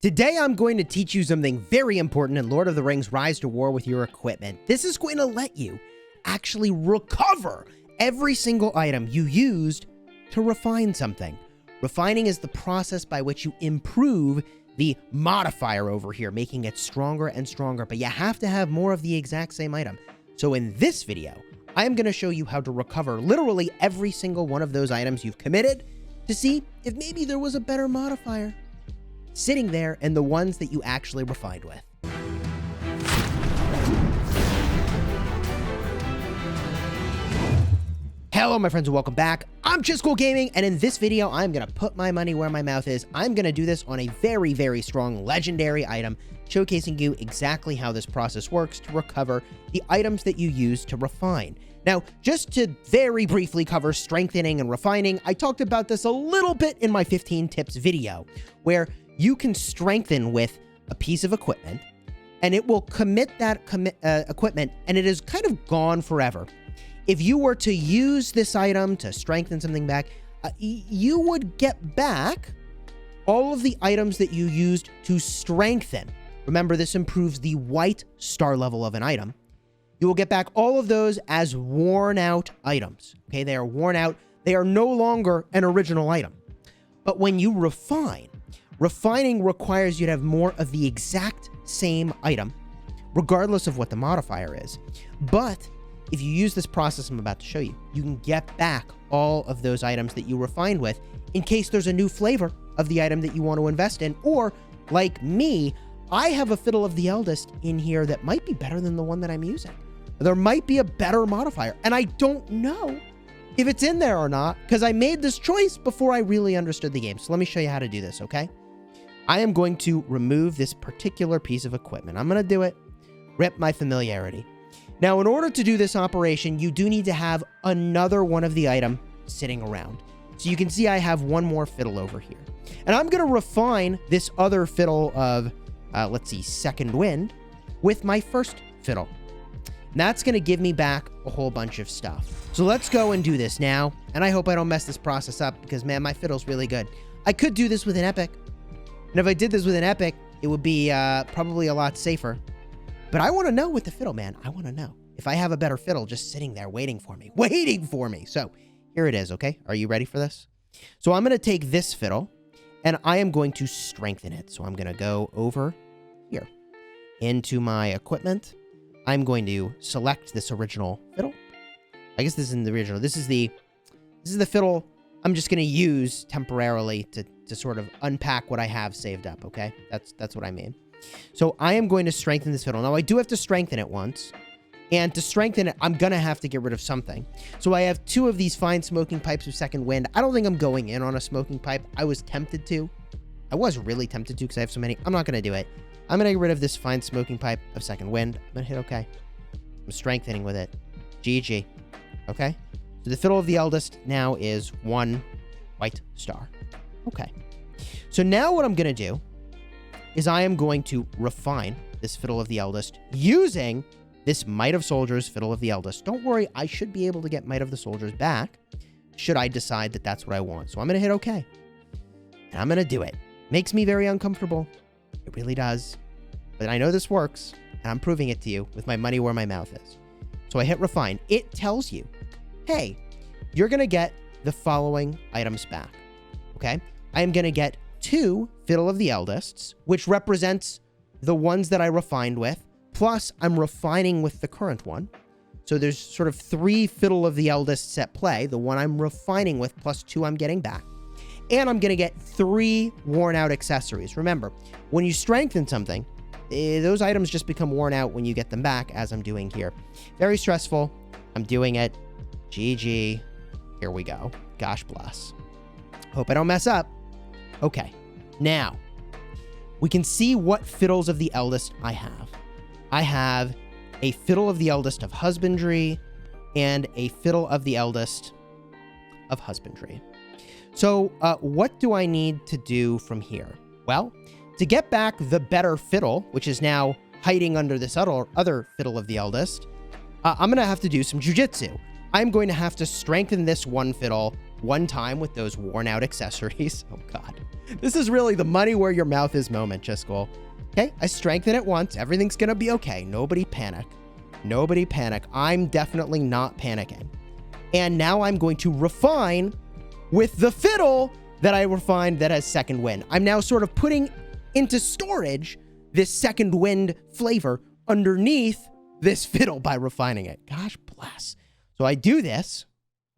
Today I'm going to teach you something very important in Lord of the Rings Rise to War with your equipment. This is going to let you actually recover every single item you used to refine something. Refining is the process by which you improve the modifier over here, making it stronger and stronger, but you have to have more of the exact same item. So in this video, I am going to show you how to recover literally every single one of those items you've committed to see if maybe there was a better modifier sitting there and the ones that you actually refined with. Hello, my friends, and welcome back. I'm Chisgule Gaming, and in this video, I'm going to put my money where my mouth is. I'm going to do this on a very, very strong legendary item, showcasing you exactly how this process works to recover the items that you use to refine. Now, just to very briefly cover strengthening and refining, I talked about this a little bit in my 15 tips video, where you can strengthen with a piece of equipment, and it will commit that equipment, and it is kind of gone forever. If you were to use this item to strengthen something back, you would get back all of the items that you used to strengthen. Remember, this improves the white star level of an item. You will get back all of those as worn out items. Okay, they are worn out. They are no longer an original item. But when you refine, refining requires you to have more of the exact same item, regardless of what the modifier is. But if you use this process I'm about to show you, you can get back all of those items that you refined with in case there's a new flavor of the item that you want to invest in. Or, like me, I have a Fiddle of the Eldest in here that might be better than the one that I'm using. There might be a better modifier, and I don't know if it's in there or not because I made this choice before I really understood the game. So let me show you how to do this, okay? I am going to remove this particular piece of equipment. I'm going to do it, rip my familiarity. Now, in order to do this operation, you do need to have another one of the item sitting around. So you can see I have one more fiddle over here. And I'm going to refine this other fiddle of, let's see, Second Wind with my first fiddle. And that's going to give me back a whole bunch of stuff. So let's go and do this now. And I hope I don't mess this process up because, man, my fiddle's really good. I could do this with an epic. And if I did this with an epic, it would be probably a lot safer. But I want to know with the fiddle, man. I want to know if I have a better fiddle just sitting there waiting for me. So here it is, okay? Are you ready for this? So I'm going to take this fiddle, and I am going to strengthen it. So I'm going to go over here into my equipment. I'm going to select this original fiddle. I guess this isn't the original. This is the fiddle I'm just going to use temporarily to sort of unpack what I have saved up, okay? That's what I mean. So I am going to strengthen this fiddle. Now, I do have to strengthen it once. And to strengthen it, I'm going to have to get rid of something. So I have two of these fine smoking pipes of Second Wind. I don't think I'm going in on a smoking pipe. I was tempted to. I was really tempted to because I have so many. I'm not going to do it. I'm going to get rid of this fine smoking pipe of Second Wind. I'm going to hit OK. I'm strengthening with it. GG. Okay? So the Fiddle of the Eldest now is 1 white star. Okay. So now what I'm going to do is I am going to refine this Fiddle of the Eldest using this Might of Soldiers Fiddle of the Eldest. Don't worry, I should be able to get Might of the Soldiers back should I decide that that's what I want. So I'm going to hit OK. And I'm going to do it. Makes me very uncomfortable. It really does. But I know this works, and I'm proving it to you with my money where my mouth is. So I hit Refine. It tells you, hey, you're going to get the following items back. Okay? I am going to get 2 Fiddle of the Eldests, which represents the ones that I refined with, plus I'm refining with the current one. So there's sort of 3 Fiddle of the Eldests at play, the one I'm refining with, plus 2 I'm getting back. And I'm going to get 3 worn out accessories. Remember, when you strengthen something, those items just become worn out when you get them back, as I'm doing here. Very stressful. I'm doing it. GG. Here we go. Gosh bless. Hope I don't mess up. Okay, now, we can see what Fiddles of the Eldest I have. I have a Fiddle of the Eldest of Husbandry and a Fiddle of the Eldest of Husbandry. So, what do I need to do from here? Well, to get back the better fiddle, which is now hiding under this other Fiddle of the Eldest, I'm going to have to do some jujitsu. I'm going to have to strengthen this one fiddle one time with those worn out accessories. Oh God, this is really the money where your mouth is moment, Chisgule. Okay, I strengthen it once. Everything's gonna be okay. Nobody panic. Nobody panic. I'm definitely not panicking. And now I'm going to refine with the fiddle that I refined that has second wind. I'm now sort of putting into storage this second wind flavor underneath this fiddle by refining it. Gosh bless. So I do this,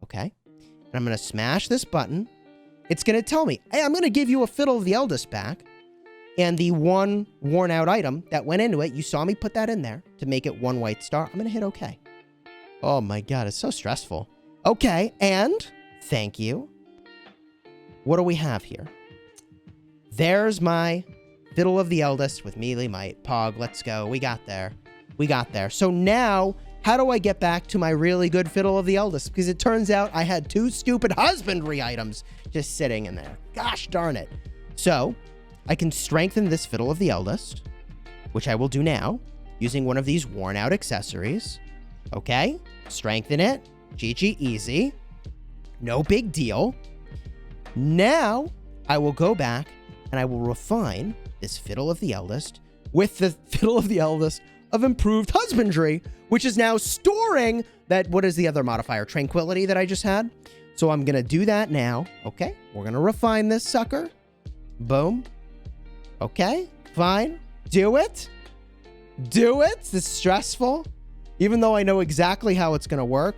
okay? And I'm going to smash this button. It's going to tell me, hey, I'm going to give you a Fiddle of the Eldest back. And the one worn out item that went into it, you saw me put that in there to make it one white star. I'm going to hit OK. Oh my God, it's so stressful. Okay, and thank you. What do we have here? There's my Fiddle of the Eldest with Melee Might. Pog, let's go. We got there. We got there. So now, how do I get back to my really good Fiddle of the Eldest? Because it turns out I had 2 stupid husbandry items just sitting in there. Gosh darn it. So, I can strengthen this Fiddle of the Eldest, which I will do now, using one of these worn out accessories. Okay, strengthen it. GG easy. No big deal. Now, I will go back and I will refine this Fiddle of the Eldest with the Fiddle of the Eldest of Improved Husbandry, which is now storing that, what is the other modifier? Tranquility that I just had. So I'm going to do that now. Okay, we're going to refine this sucker. Boom. Okay, fine. Do it. Do it. This is stressful. Even though I know exactly how it's going to work.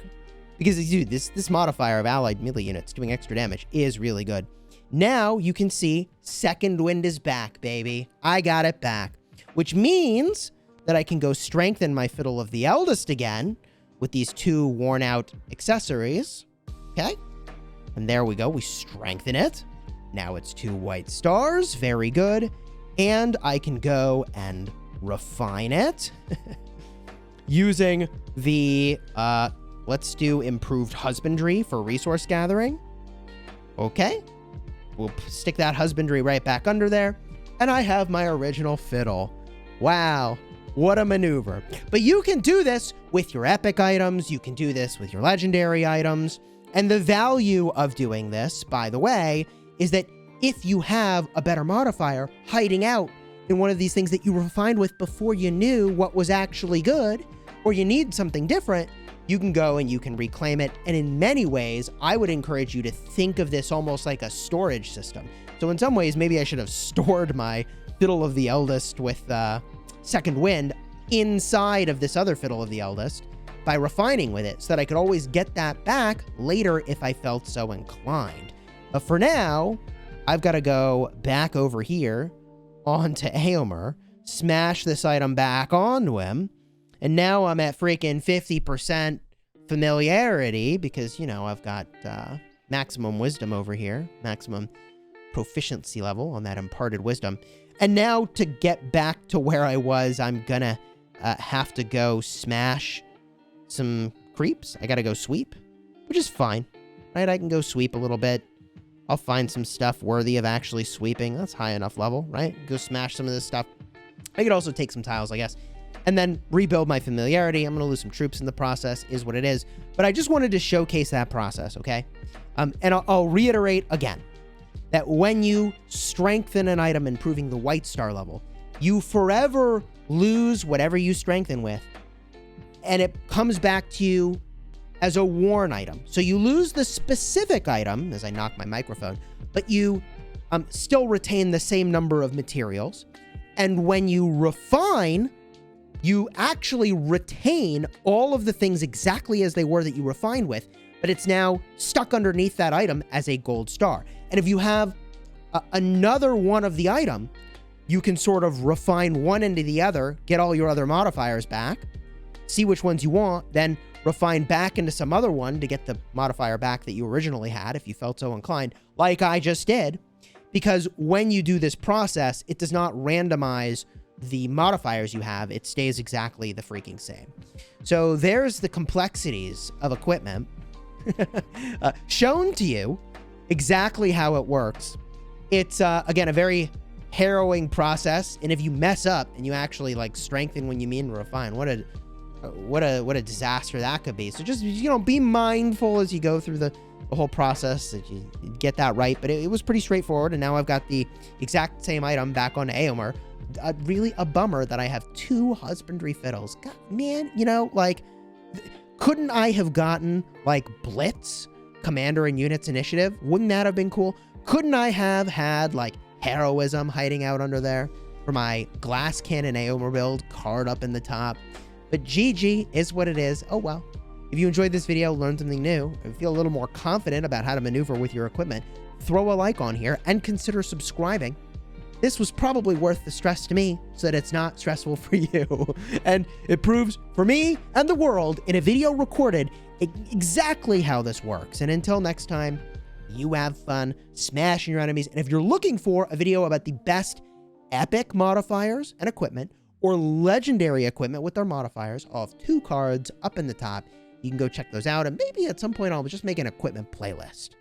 Because, dude, this modifier of allied melee units doing extra damage is really good. Now you can see second wind is back, baby. I got it back. Which means that I can go strengthen my Fiddle of the Eldest again with these 2 worn out accessories. Okay. And there we go. We strengthen it. Now it's 2 white stars. Very good. And I can go and refine it using the, let's do Improved Husbandry for resource gathering. Okay. We'll stick that husbandry right back under there. And I have my original fiddle. Wow. What a maneuver. But you can do this with your epic items. You can do this with your legendary items. And the value of doing this, by the way, is that if you have a better modifier hiding out in one of these things that you refined with before you knew what was actually good, or you need something different, you can go and you can reclaim it. And in many ways, I would encourage you to think of this almost like a storage system. So in some ways, maybe I should have stored my Fiddle of the Eldest with second wind inside of this other Fiddle of the Eldest by refining with it so that I could always get that back later if I felt so inclined. But for now, I've got to go back over here onto Aomer, smash this item back onto him, and now I'm at freaking 50% familiarity because, you know, I've got maximum wisdom over here, maximum proficiency level on that imparted wisdom. And now to get back to where I was, I'm gonna have to go smash some creeps. I gotta go sweep, which is fine, right? I can go sweep a little bit. I'll find some stuff worthy of actually sweeping. That's high enough level, right? Go smash some of this stuff. I could also take some tiles, I guess, and then rebuild my familiarity. I'm going to lose some troops in the process, is what it is. But I just wanted to showcase that process, okay? And I'll reiterate again that when you strengthen an item, improving the white star level, you forever lose whatever you strengthen with, and it comes back to you as a worn item. So you lose the specific item, as I knock my microphone, but you still retain the same number of materials. And when you refine, you actually retain all of the things exactly as they were that you refined with, but it's now stuck underneath that item as a gold star. And if you have another one of the item, you can sort of refine one into the other, get all your other modifiers back, see which ones you want, then refine back into some other one to get the modifier back that you originally had if you felt so inclined, like I just did. Because when you do this process, it does not randomize the modifiers you have. It stays exactly the freaking same. So there's the complexities of equipment shown to you exactly how it works. It's, again, a very harrowing process. And if you mess up and you actually like strengthen when you mean refine, what a disaster that could be. So just, you know, be mindful as you go through the the whole process that you get that right, but it was pretty straightforward. And now I've got the exact same item back on Aomer. Really a bummer that I have 2 husbandry fiddles. God, man, you know, like, couldn't I have gotten like Blitz, Commander and Units Initiative? Wouldn't that have been cool? Couldn't I have had like Heroism hiding out under there for my Glass Cannon Aomer build, card up in the top? But GG is what it is. Oh well. If you enjoyed this video, learned something new, and feel a little more confident about how to maneuver with your equipment, throw a like on here and consider subscribing. This was probably worth the stress to me so that it's not stressful for you. And it proves for me and the world in a video recorded exactly how this works. And until next time, you have fun smashing your enemies. And if you're looking for a video about the best epic modifiers and equipment or legendary equipment with their modifiers, I'll have 2 cards up in the top. You can go check those out. And maybe at some point I'll just make an equipment playlist.